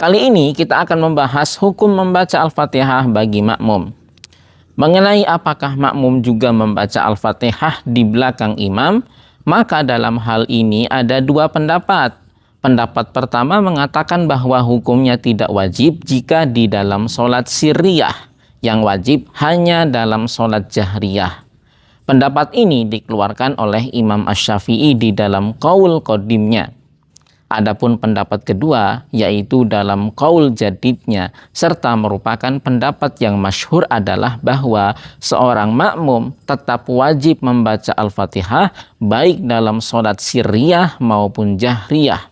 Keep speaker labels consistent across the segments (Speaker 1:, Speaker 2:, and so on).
Speaker 1: Kali ini kita akan membahas hukum membaca Al-Fatihah bagi makmum. Mengenai apakah makmum juga membaca Al-Fatihah di belakang imam, maka dalam hal ini ada dua pendapat. Pendapat pertama mengatakan bahwa hukumnya tidak wajib jika di dalam sholat sirriyah, yang wajib hanya dalam sholat jahriyah. Pendapat ini dikeluarkan oleh Imam Asy-Syafi'i di dalam qaul qadimnya. Adapun pendapat kedua, yaitu dalam qaul jadidnya, serta merupakan pendapat yang masyhur adalah bahwa seorang makmum tetap wajib membaca Al-Fatihah baik dalam sholat sirriyah maupun jahriyah.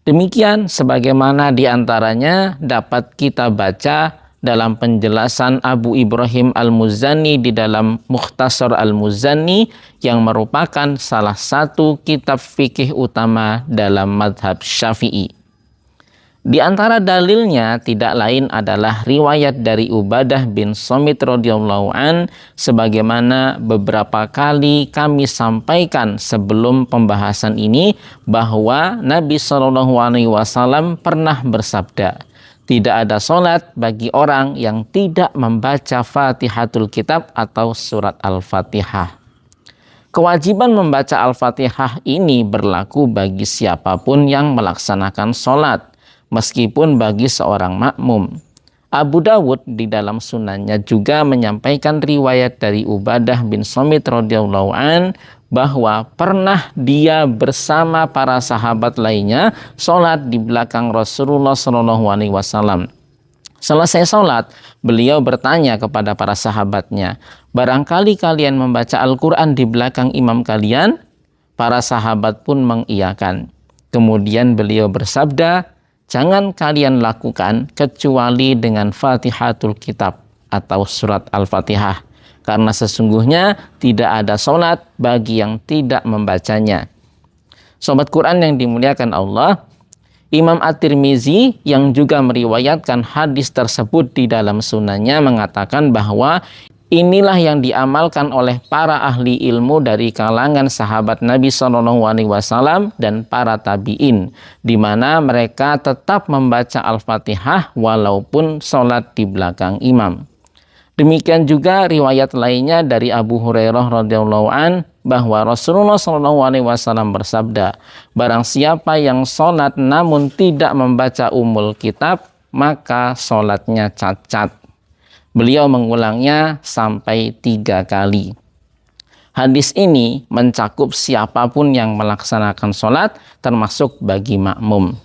Speaker 1: Demikian sebagaimana diantaranya dapat kita baca dalam penjelasan Abu Ibrahim Al-Muzani di dalam Mukhtasar Al-Muzani yang merupakan salah satu kitab fikih utama dalam madhab Syafi'i. Di antara dalilnya tidak lain adalah riwayat dari Ubadah bin Samit radhiyallahu an, sebagaimana beberapa kali kami sampaikan sebelum pembahasan ini bahwa Nabi SAW pernah bersabda, tidak ada sholat bagi orang yang tidak membaca Fatihatul Kitab atau surat Al-Fatihah. Kewajiban membaca Al-Fatihah ini berlaku bagi siapapun yang melaksanakan sholat, meskipun bagi seorang makmum. Abu Dawud di dalam sunannya juga menyampaikan riwayat dari Ubadah bin Samit radhiyallahu an bahwa pernah dia bersama para sahabat lainnya sholat di belakang Rasulullah SAW. Selesai sholat, beliau bertanya kepada para sahabatnya, barangkali kalian membaca Al-Quran di belakang imam kalian? Para sahabat pun mengiyakan. Kemudian beliau bersabda, jangan kalian lakukan kecuali dengan Fatihatul Kitab atau surat Al-Fatihah. Karena sesungguhnya tidak ada sholat bagi yang tidak membacanya. Sobat Quran yang dimuliakan Allah, Imam At-Tirmizi yang juga meriwayatkan hadis tersebut di dalam sunannya mengatakan bahwa inilah yang diamalkan oleh para ahli ilmu dari kalangan sahabat Nabi SAW dan para tabi'in, di mana mereka tetap membaca Al-Fatihah walaupun sholat di belakang imam. Demikian juga riwayat lainnya dari Abu Hurairah radhiyallahu an bahwa Rasulullah SAW bersabda, barang siapa yang sholat namun tidak membaca Ummul Kitab, maka sholatnya cacat. Beliau mengulangnya sampai 3 kali. Hadis ini mencakup siapapun yang melaksanakan sholat, termasuk bagi makmum.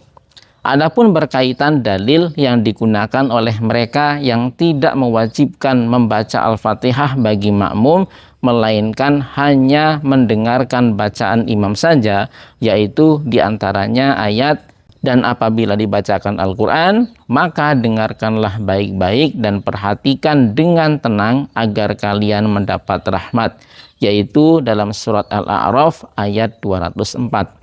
Speaker 1: Adapun berkaitan dalil yang digunakan oleh mereka yang tidak mewajibkan membaca Al-Fatihah bagi makmum, melainkan hanya mendengarkan bacaan imam saja, yaitu diantaranya ayat, dan apabila dibacakan Al-Quran, maka dengarkanlah baik-baik dan perhatikan dengan tenang agar kalian mendapat rahmat, yaitu dalam surat Al-A'raf ayat 204.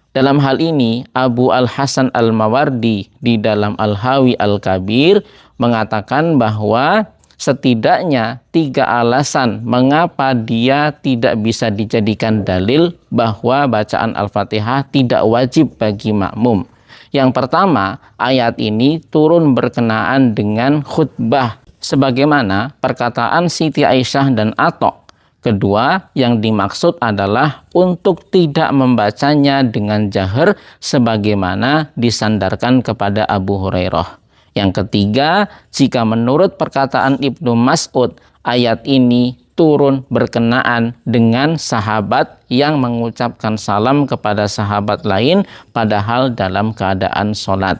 Speaker 1: Dalam hal ini, Abu Al-Hasan Al-Mawardi di dalam Al-Hawi Al-Kabir mengatakan bahwa setidaknya 3 alasan mengapa dia tidak bisa dijadikan dalil bahwa bacaan Al-Fatihah tidak wajib bagi makmum. Yang pertama, ayat ini turun berkenaan dengan khutbah, sebagaimana perkataan Siti Aisyah dan Atok. Kedua, yang dimaksud adalah untuk tidak membacanya dengan jahar sebagaimana disandarkan kepada Abu Hurairah. Yang ketiga, jika menurut perkataan Ibnu Mas'ud, ayat ini turun berkenaan dengan sahabat yang mengucapkan salam kepada sahabat lain padahal dalam keadaan sholat.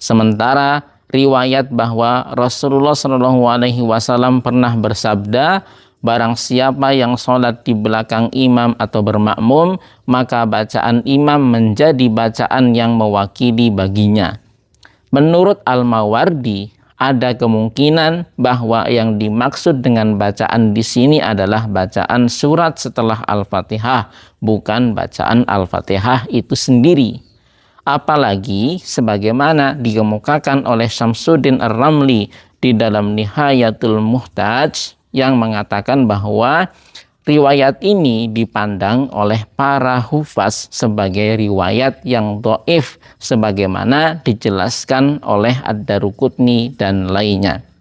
Speaker 1: Sementara riwayat bahwa Rasulullah SAW pernah bersabda, barang siapa yang sholat di belakang imam atau bermakmum, maka bacaan imam menjadi bacaan yang mewakili baginya. Menurut Al-Mawardi, ada kemungkinan bahwa yang dimaksud dengan bacaan di sini adalah bacaan surat setelah Al-Fatihah, bukan bacaan Al-Fatihah itu sendiri. Apalagi sebagaimana dikemukakan oleh Syamsuddin Ar-Ramli di dalam Nihayatul Muhtaj, yang mengatakan bahwa riwayat ini dipandang oleh para hufaz sebagai riwayat yang dhaif sebagaimana dijelaskan oleh Ad-Daruqutni dan lainnya.